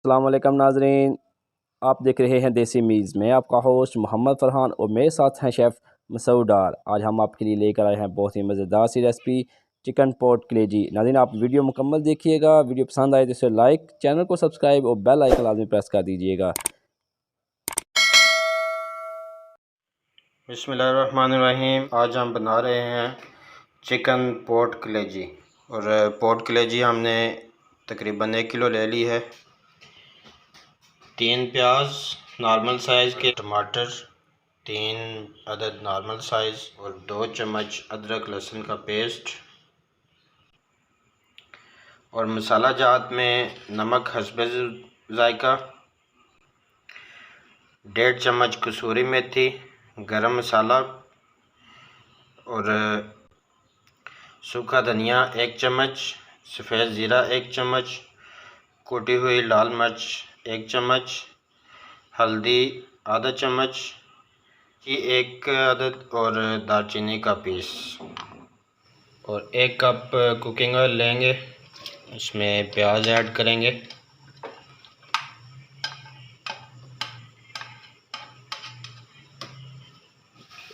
अस्सलाम वालेकुम नाजरीन, आप देख रहे हैं देसी मीज़ में। आपका होस्ट मोहम्मद फ़रहान और मेरे साथ हैं शेफ़ मसूद डार। आज हम आपके लिए लेकर आए हैं बहुत ही मज़ेदार सी रेसिपी चिकन पॉट कलेजी। नाज़रीन, आप वीडियो मुकम्मल देखिएगा। वीडियो पसंद आए तो इसे लाइक, चैनल को सब्सक्राइब और बेल आइकन लाजमी प्रेस कर दीजिएगा। बिस्मिल्लाहिर्रहमानिर्रहीम। आज हम बना रहे हैं चिकन पॉट कलेजी। और पॉट कलेजी हमने तकरीबन 1 किलो ले ली है। 3 प्याज नॉर्मल साइज़ के, टमाटर 3 अदद नॉर्मल साइज़ और 2 चम्मच अदरक लहसुन का पेस्ट। और मसाला जात में नमक हस्बे ज़ायका, 1.5 चम्मच कसूरी मेथी, गरम मसाला और सूखा धनिया 1 चम्मच, सफ़ेद ज़ीरा 1 चम्मच, कुटी हुई लाल मिर्च 1 चम्मच, हल्दी आधा चम्मच की 1 अदद और दालचीनी का पीस। और 1 कप कुकिंग ऑयल लेंगे, इसमें प्याज ऐड करेंगे।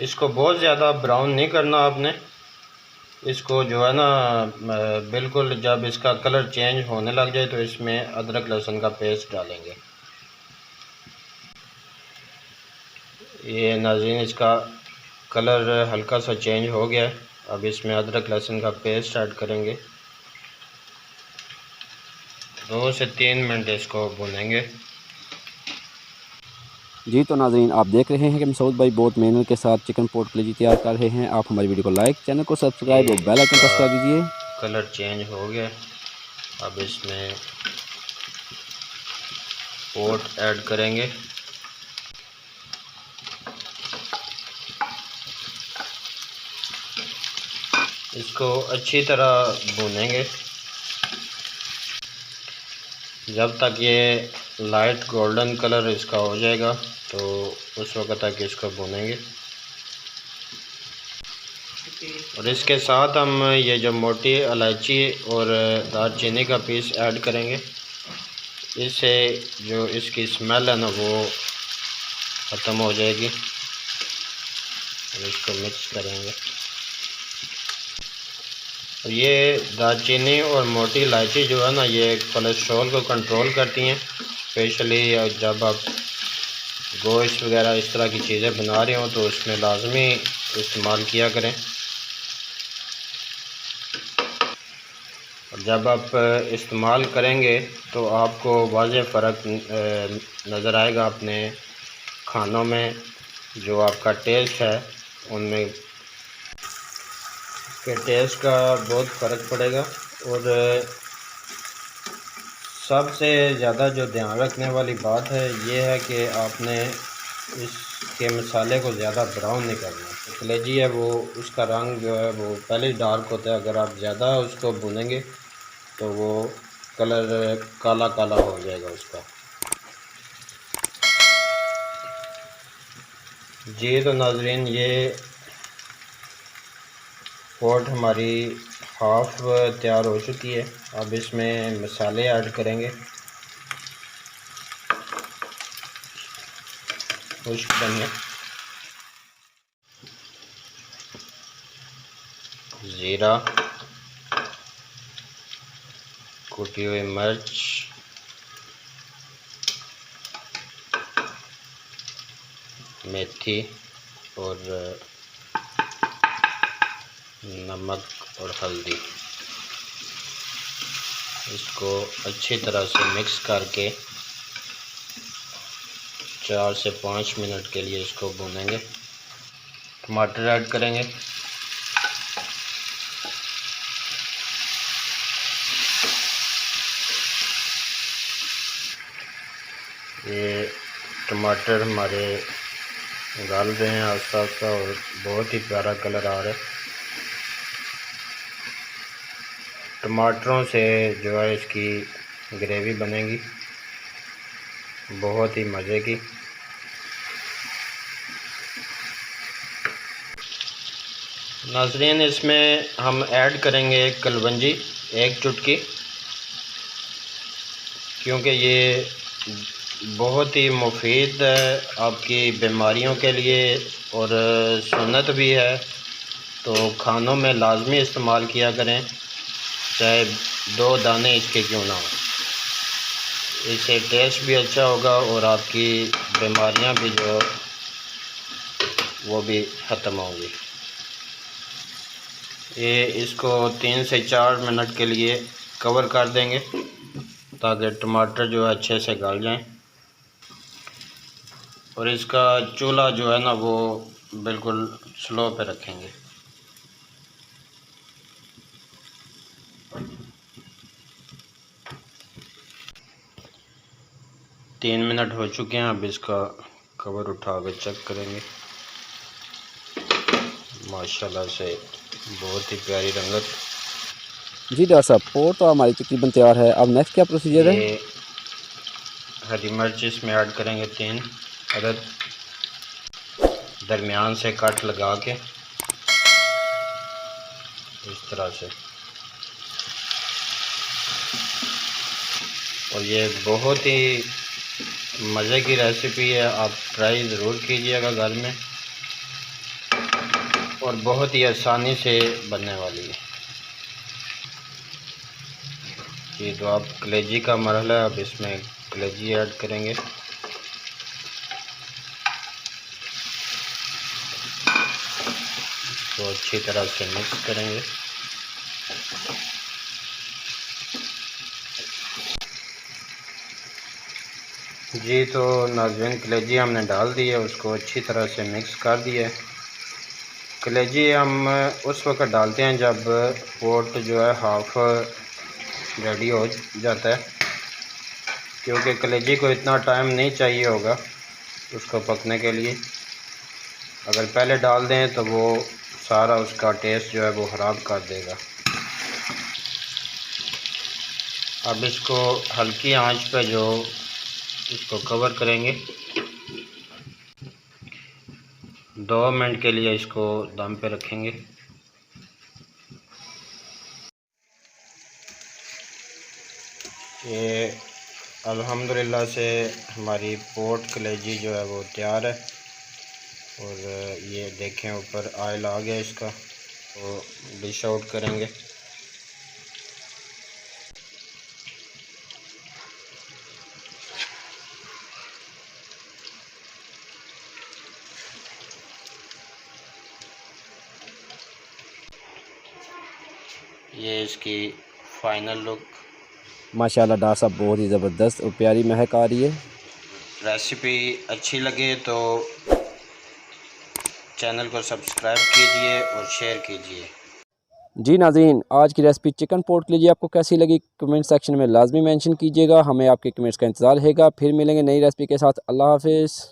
इसको बहुत ज़्यादा ब्राउन नहीं करना आपने। इसको जो है ना, बिल्कुल जब इसका कलर चेंज होने लग जाए तो इसमें अदरक लहसुन का पेस्ट डालेंगे। ये नाज़रीन, इसका कलर हल्का सा चेंज हो गया है। अब इसमें अदरक लहसुन का पेस्ट ऐड करेंगे। 2 से 3 मिनट इसको भूनेंगे। जी तो नाज़रीन, आप देख रहे हैं कि मसूद भाई बहुत मेहनत के साथ चिकन पॉट कलेजी तैयार कर रहे हैं। आप हमारी वीडियो को लाइक, चैनल को सब्सक्राइब और बेल आइकन प्रेस कर दीजिए। कलर चेंज हो गया। अब इसमें पॉट ऐड करेंगे। इसको अच्छी तरह भूनेंगे जब तक ये लाइट गोल्डन कलर इसका हो जाएगा, तो उस वक्त तक इसको भूनेंगे। और इसके साथ हम ये जो मोटी इलायची और दालचीनी का पीस ऐड करेंगे। इससे जो इसकी स्मेल है ना, वो ख़त्म हो जाएगी। और इसको मिक्स करेंगे। और ये दालचीनी और मोटी इलायची जो है ना, ये कोलेस्ट्रॉल को कंट्रोल करती हैं। स्पेशली जब आप गोश्त वगैरह इस तरह की चीज़ें बना रहे हो तो उसमें लाजमी इस्तेमाल किया करें। और जब आप इस्तेमाल करेंगे तो आपको वाज़ेह फ़र्क नज़र आएगा अपने खानों में। जो आपका टेस्ट है उनमें के टेस्ट का बहुत फ़र्क पड़ेगा। और सबसे ज़्यादा जो ध्यान रखने वाली बात है ये है कि आपने इसके मसाले को ज़्यादा ब्राउन नहीं करना। तो कलेजी है वो, उसका रंग जो है वो पहले ही डार्क होता है। अगर आप ज़्यादा उसको भूनेंगे तो वो कलर काला काला हो जाएगा उसका। जी तो नाजरीन, ये पॉट हमारी हाफ़ तैयार हो चुकी है। अब इसमें मसाले ऐड करेंगे। खुश्क धनिया, ज़ीरा, कुटी हुई मिर्च, मेथी और नमक और हल्दी। इसको अच्छी तरह से मिक्स करके 4 से 5 मिनट के लिए इसको भूनेंगे। टमाटर ऐड करेंगे। ये टमाटर हमारे गल रहे हैं आस्ता आस्ता और बहुत ही प्यारा कलर आ रहा है। टमाटरों से जो है इसकी ग्रेवी बनेगी बहुत ही मज़े की। नाज़रीन, इसमें हम ऐड करेंगे कलवंजी 1 चुटकी, क्योंकि ये बहुत ही मुफीद है आपकी बीमारियों के लिए और सुन्नत भी है, तो खानों में लाजमी इस्तेमाल किया करें, चाहे 2 दाने इसके क्यों ना हो। इससे टेस्ट भी अच्छा होगा और आपकी बीमारियां भी जो वो भी ख़त्म होंगी। ये इसको 3 से 4 मिनट के लिए कवर कर देंगे ताकि टमाटर जो है अच्छे से गल जाएं। और इसका चूल्हा जो है ना वो बिल्कुल स्लो पे रखेंगे। तीन मिनट हो चुके हैं। अब इसका कवर उठा कर चेक करेंगे। माशाल्लाह से बहुत ही प्यारी रंगत। जी डॉक्टर साहब, पोट तो हमारी तकरीबन तैयार है। अब नेक्स्ट क्या प्रोसीजर है? ये हरी मिर्च इसमें ऐड करेंगे 3 अदद, दरमियान से कट लगा के इस तरह से। और ये बहुत ही मज़े की रेसिपी है, आप ट्राई ज़रूर कीजिएगा घर में, और बहुत ही आसानी से बनने वाली है। ये तो आप कलेजी का मरहला है, अब इसमें कलेजी ऐड करेंगे। तो अच्छी तरह से मिक्स करेंगे। जी तो नाज़रीन, कलेजी हमने डाल दी है, उसको अच्छी तरह से मिक्स कर दिया है। कलेजी हम उस वक्त डालते हैं जब पोट जो है हाफ़ रेडी हो जाता है, क्योंकि कलेजी को इतना टाइम नहीं चाहिए होगा उसको पकने के लिए। अगर पहले डाल दें तो वो सारा उसका टेस्ट जो है वो ख़राब कर देगा। अब इसको हल्की आंच पे जो इसको कवर करेंगे, 2 मिनट के लिए इसको दम पे रखेंगे। ये अल्हम्दुलिल्लाह से हमारी पोट कलेजी जो है वो तैयार है। और ये देखें ऊपर ऑयल आ गया इसका, तो डिश आउट करेंगे। ये इसकी फाइनल लुक। माशाल्लाह डॉक्टर साहब, बहुत ही ज़बरदस्त और प्यारी महक आ रही है। रेसिपी अच्छी लगे तो चैनल को सब्सक्राइब कीजिए और शेयर कीजिए। जी नाज़रीन, आज की रेसिपी चिकन पोट लीजिए, आपको कैसी लगी कमेंट सेक्शन में लाजमी मेंशन कीजिएगा। हमें आपके कमेंट्स का इंतज़ार रहेगा। फिर मिलेंगे नई रेसिपी के साथ। अल्लाह हाफिज़।